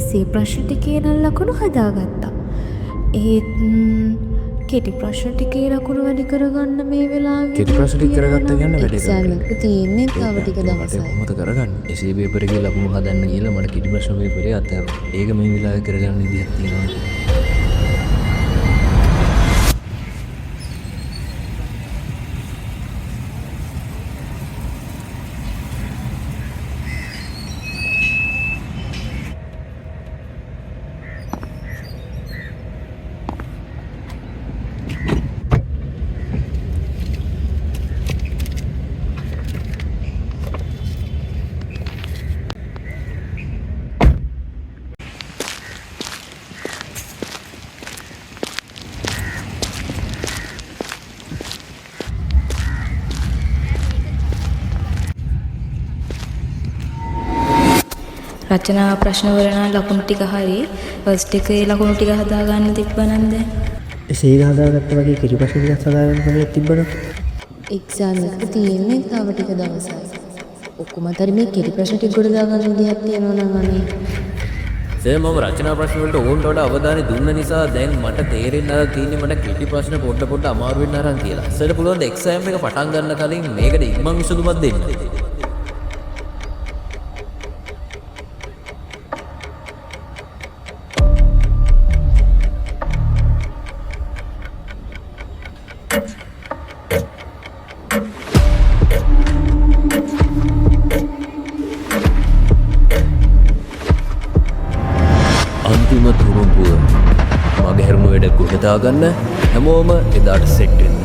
එසේ ප්‍රශ්න ටිකේ නම් ලකුණු හදාගත්තා. ඒත් කෙටි ප්‍රශ්න ටිකේ ලකුණු වැඩි කරගන්න මේ වෙලාවේ කෙටි ප්‍රශ්න ටික කරගත්ත කියන්නේ වැඩේ එක්සෑම් එක තියෙන්නේ තව ටික දවසයි. කොහොමද කරගන්නේ? එසේ පේපර් එකේ ලකුණු හදන්න ගිහලා මට කෙටි ප්‍රශ්න පේපරේ අතහැරුණා. ඒක මේ වෙලාවේ කරගන්න විදිහක් තියෙනවා. රචනා ප්‍රශ්න වල නම් ලකුණු ටික හරි ෆස්ට් එකේ ලකුණු ටික හදාගන්න තිබ්බනම් දැන් එසේ හදාගත්ත වගේ කෙටි ප්‍රශ්න ටිකක් හදාගන්න ක්‍රමයක් තිබ්බනම් එක්සෑම් එක තියෙන්නේ තව ටික දවසයි. ඔක්කොම අතර මේ කෙටි ප්‍රශ්න ටික ගොඩ දාගන්න විදිහක් තියෙනවා නම් අනේ. සර් මම රචනා ප්‍රශ්න වලට ඕන්ට වඩා අවධානය දුන්න නිසා දැන් මට තේරෙන්න අර තියෙන්නේ මට කෙටි ප්‍රශ්න පොඩ අමාරු වෙන්න අරන් කියලා. සර්ට පුළුවන් ද එක්සෑම් එක පටන් ගන්න කලින් මේකට ඉක්මන් විසඳුමක් දෙන්න. අන්තිම තුරුම්පුව මගේ හැරුණු වැඩ ගොඩ දාගන්න හැමෝම එදාට සෙට් වෙන්න.